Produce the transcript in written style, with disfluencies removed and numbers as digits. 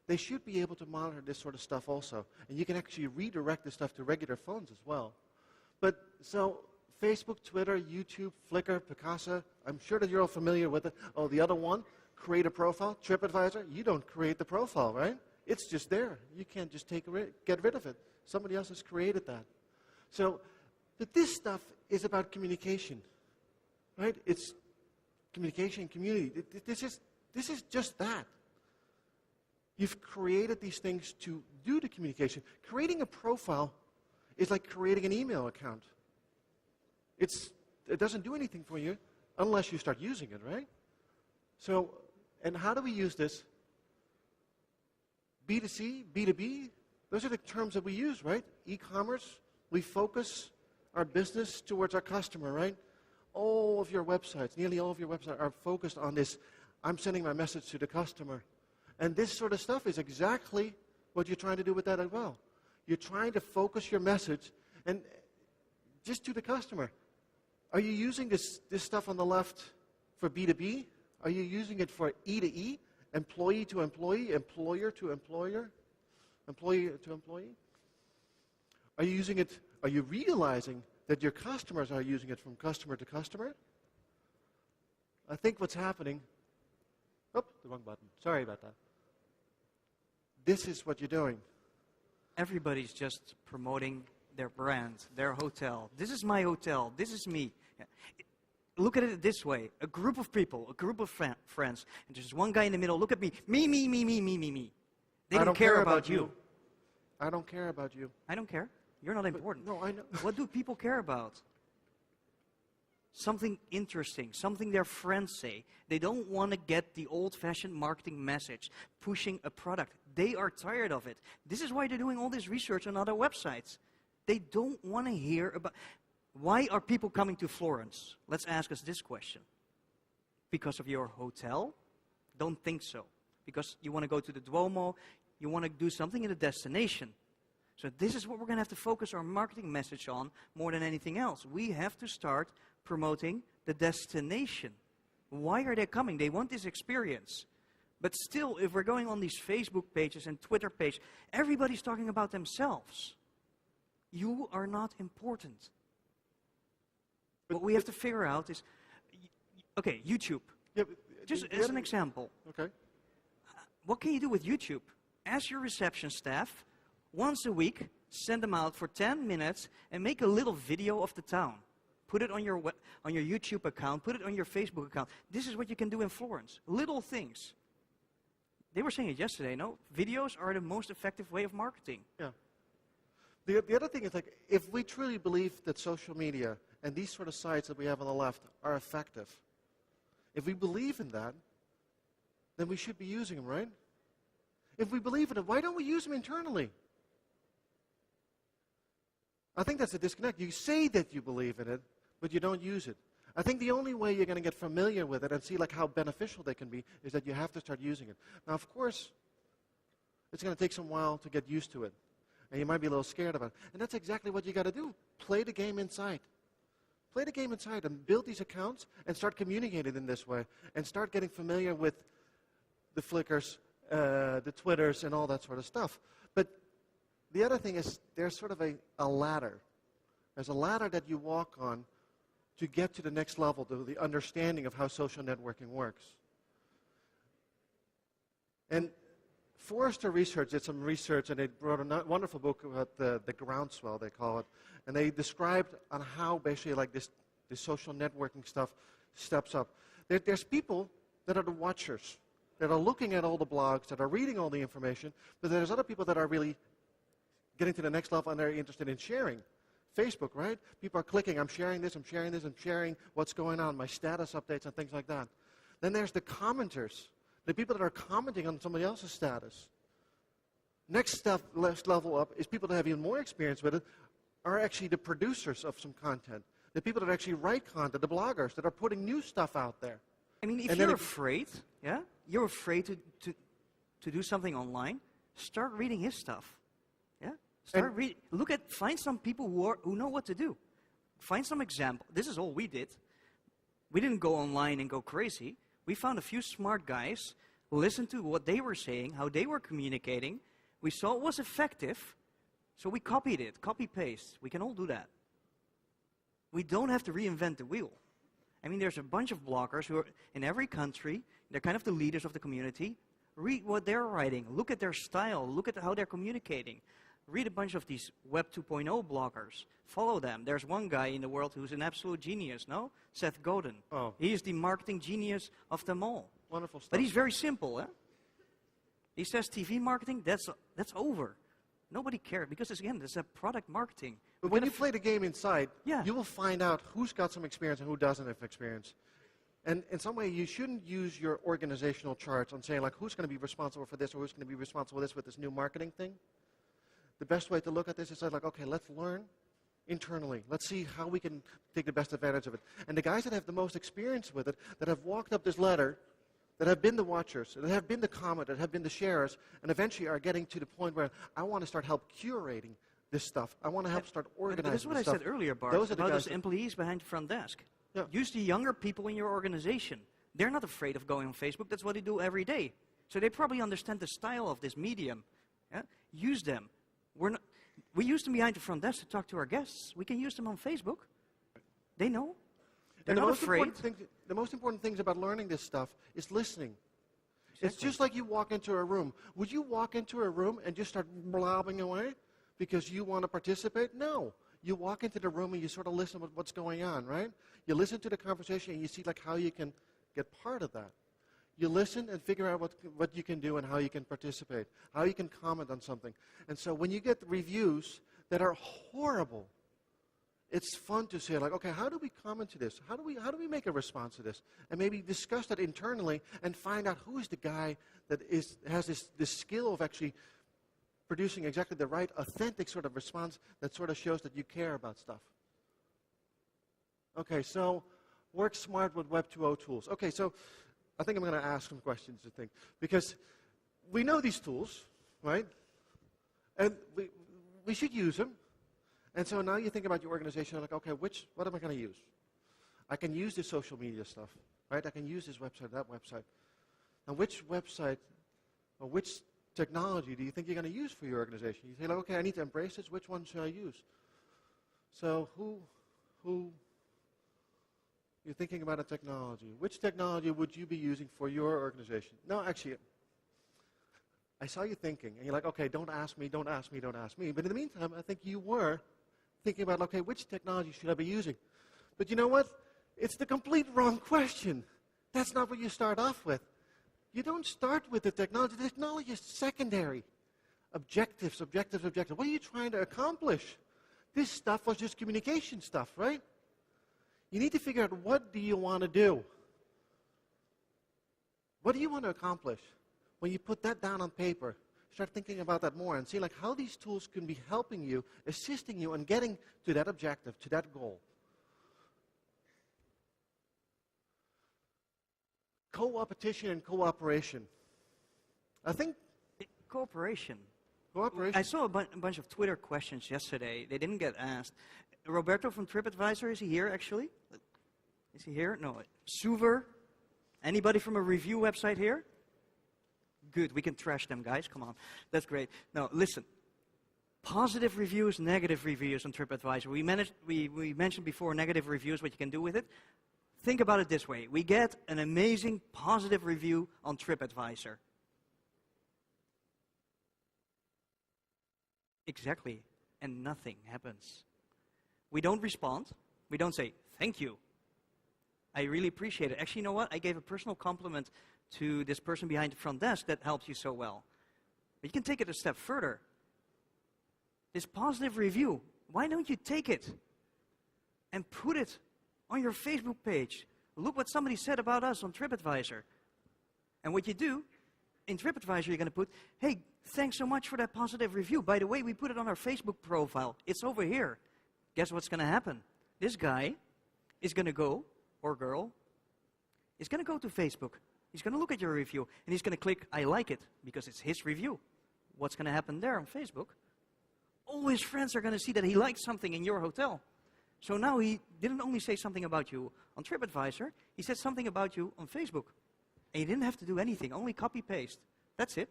they should be able to monitor this sort of stuff also. And you can actually redirect this stuff to regular phones as well. But so Facebook, Twitter, YouTube, Flickr, Picasa, I'm sure that you're all familiar with it. Oh, the other one, create a profile, TripAdvisor, you don't create the profile, right? It's just there. You can't just get rid of it. Somebody else has created that. So, but this stuff is about communication, right? It's communication, community. This is just that. You've created these things to do the communication. Creating a profile is like creating an email account. It doesn't do anything for you unless you start using it, right? So, and how do we use this? B2C, B2B, those are the terms that we use, right? E-commerce, we focus our business towards our customer, right? All of your websites, nearly all of your websites are focused on this. I'm sending my message to the customer. And this sort of stuff is exactly what you're trying to do with that as well. You're trying to focus your message and just to the customer. Are you using this stuff on the left for B2B? Are you using it for E to E? Employee to employee, employer to employer, employee to employee? Are you using it, are you realizing that your customers are using it from customer to customer? I think what's happening, the wrong button, sorry about that. This is what you're doing. Everybody's just promoting their brand, their hotel. This is my hotel, this is me. Look at it this way. A group of people, a group of friends, and there's one guy in the middle. Look at me. Me, me, me, me, me, me, me. They don't care about you. I don't care about you. I don't care. You're not important. No, I know. What do people care about? Something interesting, something their friends say. They don't want to get the old-fashioned marketing message, pushing a product. They are tired of it. This is why they're doing all this research on other websites. They don't want to hear about... Why are people coming to Florence? Let's ask us this question. Because of your hotel? Don't think so. Because you want to go to the Duomo, you want to do something in a destination. So this is what we're going to have to focus our marketing message on more than anything else. We have to start promoting the destination. Why are they coming? They want this experience. But still, if we're going on these Facebook pages and Twitter pages, everybody's talking about themselves. You are not important. What we have to figure out is, okay, YouTube. Yeah, just as an example. Okay. What can you do with YouTube? Ask your reception staff, once a week, send them out for 10 minutes and make a little video of the town. Put it on your YouTube account, put it on your Facebook account. This is what you can do in Florence. Little things. They were saying it yesterday, no? Videos are the most effective way of marketing. Yeah. The other thing is, like, if we truly believe that social media and these sort of sites that we have on the left are effective, if we believe in that, then we should be using them, right? If we believe in it, why don't we use them internally? I think that's a disconnect. You say that you believe in it, but you don't use it. I think the only way you're going to get familiar with it and see like how beneficial they can be is that you have to start using it. Now, of course, it's going to take some while to get used to it. And you might be a little scared about it. And that's exactly what you got to do. Play the game inside. Play the game inside and build these accounts and start communicating in this way. And start getting familiar with the Flickrs, the Twitters, and all that sort of stuff. But the other thing is there's sort of a ladder. There's a ladder that you walk on to get to the next level, to the understanding of how social networking works. And Forrester Research did some research, and they wrote a wonderful book about the groundswell, they call it. And they described on how basically like this social networking stuff steps up. There's people that are the watchers, that are looking at all the blogs, that are reading all the information, but there's other people that are really getting to the next level and they're interested in sharing. Facebook, right? People are clicking, I'm sharing this, I'm sharing this, I'm sharing what's going on, my status updates and things like that. Then there's the commenters. The people that are commenting on somebody else's status. Next level up is people that have even more experience with it are actually the producers of some content. The people that actually write content, the bloggers that are putting new stuff out there. I mean, if you're afraid, yeah, you're afraid to do something online, start reading his stuff. Yeah, find some people who know what to do. Find some example. This is all we did. We didn't go online and go crazy. We found a few smart guys listened to what they were saying, how they were communicating. We saw it was effective, so we copied it, copy-paste. We can all do that. We don't have to reinvent the wheel. I mean, there's a bunch of bloggers who are in every country. They're kind of the leaders of the community. Read what they're writing. Look at their style. Look at how they're communicating. Read a bunch of these Web 2.0 bloggers. Follow them. There's one guy in the world who's an absolute genius, no? Seth Godin. Oh. He is the marketing genius of them all. Wonderful stuff. But he's very simple, eh? He says TV marketing, that's over. Nobody cares, because again, there's a product marketing. But when you play the game inside, Yeah. you will find out who's got some experience and who doesn't have experience. And in some way, you shouldn't use your organizational charts on saying, like, who's going to be responsible for this or who's going to be responsible for this with this new marketing thing. The best way to look at this is like, okay, let's learn internally. Let's see how we can take the best advantage of it. And the guys that have the most experience with it, that have walked up this ladder, that have been the watchers, that have been the comment, that have been the sharers, and eventually are getting to the point where I want to start help curating this stuff. I want to help start organizing That's what this I stuff. said earlier, Bart, Those are the about guys those employees behind the front desk. Yeah. Use the younger people in your organization. They're not afraid of going on Facebook. That's what they do every day. So they probably understand the style of this medium. Yeah? Use them. We use them behind the front desk to talk to our guests. We can use them on Facebook. They know. They're And not afraid. the most important things about learning this stuff is listening. It's Exactly. just like you walk into a room. Would you walk into a room and just start blabbing away because you want to participate? No. You walk into the room and you sort of listen to what's going on, right? You listen to the conversation and you see like how you can get part of that. You listen and figure out what you can do and how you can participate, how you can comment on something. And so when you get reviews that are horrible, it's fun to say, like, okay, how do we comment to this? How do we make a response to this? And maybe discuss that internally and find out who is the guy that has this skill of actually producing exactly the right, authentic sort of response that sort of shows that you care about stuff. Okay, so work smart with Web 2.0 tools. Okay, so I think I'm going to ask some questions, I think, because we know these tools, right? And we should use them. And so now you think about your organization, like, okay, what am I going to use? I can use this social media stuff, right? I can use this website, that website. And which website or which technology do you think you're going to use for your organization? You say, like, okay, I need to embrace this. Which one should I use? So who you're thinking about a technology. Which technology would you be using for your organization? No, actually, I saw you thinking, and you're like, okay, don't ask me, don't ask me, don't ask me. But in the meantime, I think you were thinking about, okay, which technology should I be using? But you know what? It's the complete wrong question. That's not what you start off with. You don't start with the technology. The technology is secondary. Objectives. What are you trying to accomplish? This stuff was just communication stuff, right? You need to figure out, what do you want to do? What do you want to accomplish? When you put that down on paper, start thinking about that more and see like how these tools can be helping you, assisting you in getting to that objective, to that goal. Co-opetition and cooperation. I think Cooperation. cooperation. I saw a bunch of Twitter questions yesterday. They didn't get asked. Roberto from TripAdvisor, is he here actually? Is he here? No. Suver? Anybody from a review website here? Good, we can trash them, guys. Come on. That's great. Now, listen. Positive reviews, negative reviews on TripAdvisor. We mentioned before negative reviews, what you can do with it. Think about it this way. We get an amazing positive review on TripAdvisor. Exactly. And nothing happens. We don't respond. We don't say, thank you. I really appreciate it. Actually, you know what? I gave a personal compliment to this person behind the front desk that helped you so well. But you can take it a step further. This positive review, why don't you take it and put it on your Facebook page? Look what somebody said about us on TripAdvisor. And what you do, in TripAdvisor, you're going to put, hey, thanks so much for that positive review. By the way, we put it on our Facebook profile. It's over here. Guess what's going to happen? This guy is going to go, or girl, is going to go to Facebook. He's going to look at your review, and he's going to click, I like it, because it's his review. What's going to happen there on Facebook? All his friends are going to see that he liked something in your hotel. So now he didn't only say something about you on TripAdvisor, he said something about you on Facebook. And you didn't have to do anything, only copy-paste. That's it.